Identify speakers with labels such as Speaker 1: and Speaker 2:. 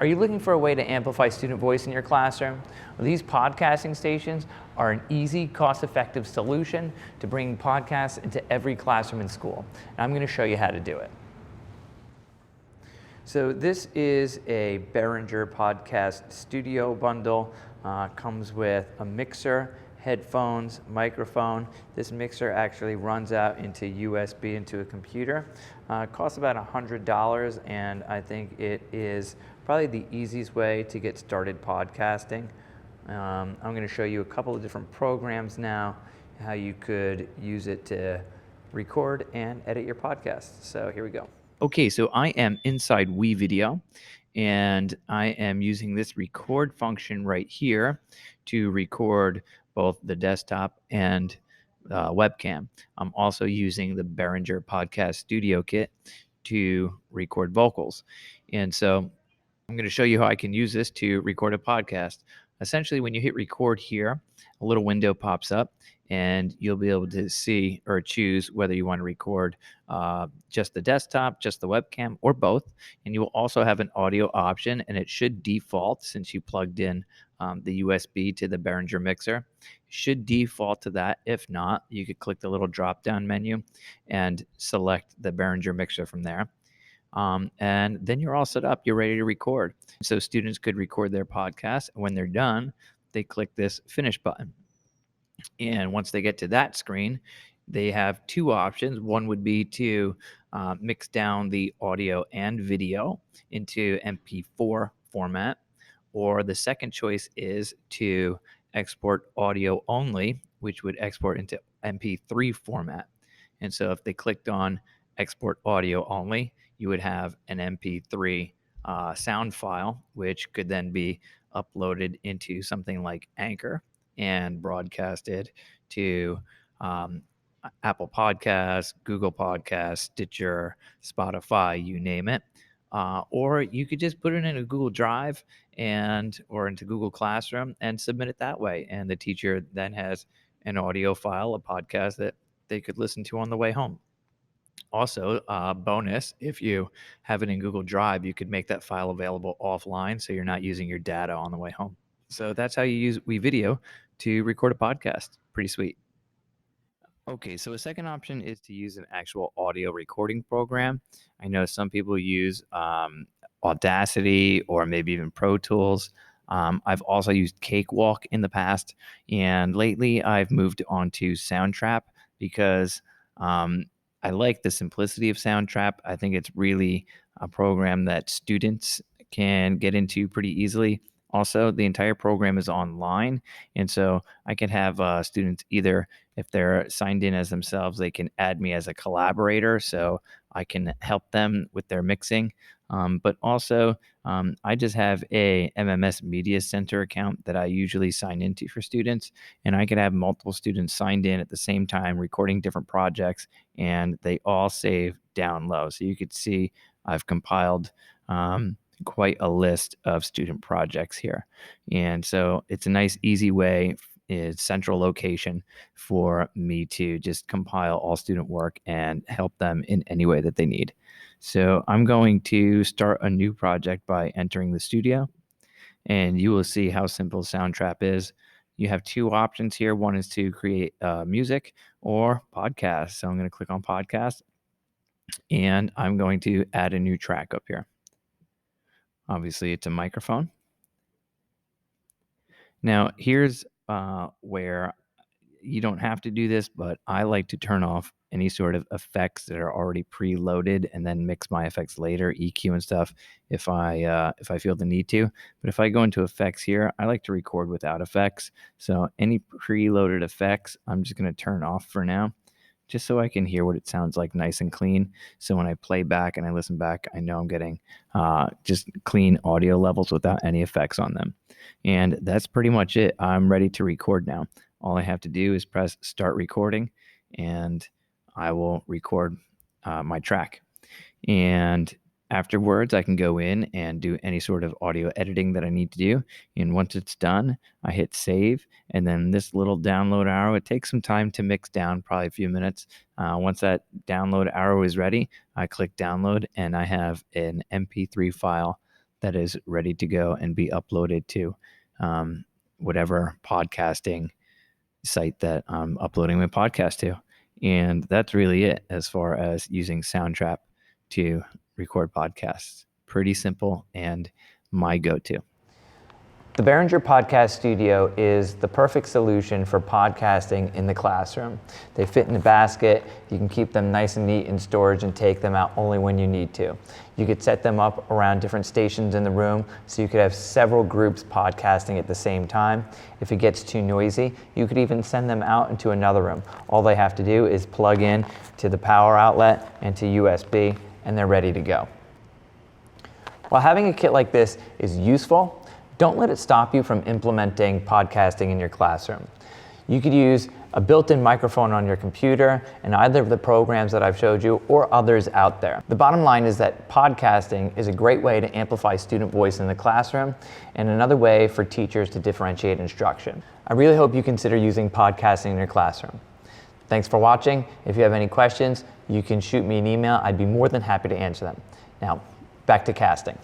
Speaker 1: Are you looking for a way to amplify student voice in your classroom? Well, these podcasting stations are an easy, cost-effective solution to bringing podcasts into every classroom in school. And I'm going to show you how to do it. So this is a Behringer podcast studio bundle. Comes with a mixer, headphones, microphone. This mixer actually runs out into USB into a computer. It costs about $100, and I think it is probably the easiest way to get started podcasting. I'm going to show you a couple of different programs now, how you could use it to record and edit your podcast. So here we go. Okay, so I am inside WeVideo, and I am using this record function right here to record both the desktop and webcam. I'm also using the Behringer Podcast Studio Kit to record vocals. And so I'm going to show you how I can use this to record a podcast. Essentially, when you hit record here, a little window pops up and you'll be able to see or choose whether you want to record just the desktop, just the webcam, or both. And you will also have an audio option, and it should default since you plugged in the USB to the Behringer mixer. It should default to that. If not, you could click the little drop-down menu and select the Behringer mixer from there. And then you're all set up. You're ready to record. So students could record their podcast. And when they're done, they click this finish button. And once they get to that screen, they have two options. One would be to mix down the audio and video into MP4 format. Or the second choice is to export audio only, which would export into MP3 format. And so if they clicked on export audio only, you would have an MP3 sound file, which could then be uploaded into something like Anchor and broadcasted to Apple Podcasts, Google Podcasts, Stitcher, Spotify, you name it. Or you could just put it in a Google Drive or into Google Classroom and submit it that way. And the teacher then has an audio file, a podcast that they could listen to on the way home. Also, bonus, if you have it in Google Drive, you could make that file available offline so you're not using your data on the way home. So that's how you use WeVideo to record a podcast. Pretty sweet. Okay, so a second option is to use an actual audio recording program. I know some people use Audacity or maybe even Pro Tools. I've also used Cakewalk in the past, and lately I've moved on to Soundtrap because I like the simplicity of Soundtrap. I think it's really a program that students can get into pretty easily. Also, the entire program is online, and so I can have students either, if they're signed in as themselves, they can add me as a collaborator, so I can help them with their mixing. But also, I just have a MMS Media Center account that I usually sign into for students, and I could have multiple students signed in at the same time recording different projects, and they all save down low. So you could see I've compiled quite a list of student projects here. And so it's a nice, easy way, is central location for me to just compile all student work and help them in any way that they need. So I'm going to start a new project by entering the studio, and you will see how simple Soundtrap is. You have two options here. One is to create music or podcast. So I'm going to click on podcast, and I'm going to add a new track up here. Obviously, it's a microphone. Now, here's where you don't have to do this, but I like to turn off any sort of effects that are already preloaded and then mix my effects later, EQ and stuff, if I feel the need to. But if I go into effects here, I like to record without effects. So any preloaded effects, I'm just going to turn off for now, just so I can hear what it sounds like nice and clean. So when I play back and I listen back, I know I'm getting just clean audio levels without any effects on them. And that's pretty much it. I'm ready to record now. All I have to do is press start recording, and I will record my track. And afterwards, I can go in and do any sort of audio editing that I need to do. And once it's done, I hit save. And then this little download arrow, it takes some time to mix down, probably a few minutes. Once that download arrow is ready, I click download, and I have an MP3 file
Speaker 2: that is ready to go and be uploaded to whatever podcasting site that I'm uploading my podcast to. And that's really it as far as using Soundtrap to record podcasts. Pretty simple and my go-to.
Speaker 1: The Behringer Podcast Studio is the perfect solution for podcasting in the classroom. They fit in a basket. You can keep them nice and neat in storage and take them out only when you need to. You could set them up around different stations in the room, so you could have several groups podcasting at the same time. If it gets too noisy, you could even send them out into another room. All they have to do is plug in to the power outlet and to USB, and they're ready to go. While having a kit like this is useful, don't let it stop you from implementing podcasting in your classroom. You could use a built-in microphone on your computer in either of the programs that I've showed you or others out there. The bottom line is that podcasting is a great way to amplify student voice in the classroom and another way for teachers to differentiate instruction. I really hope you consider using podcasting in your classroom. Thanks for watching. If you have any questions, you can shoot me an email. I'd be more than happy to answer them. Now, back to casting.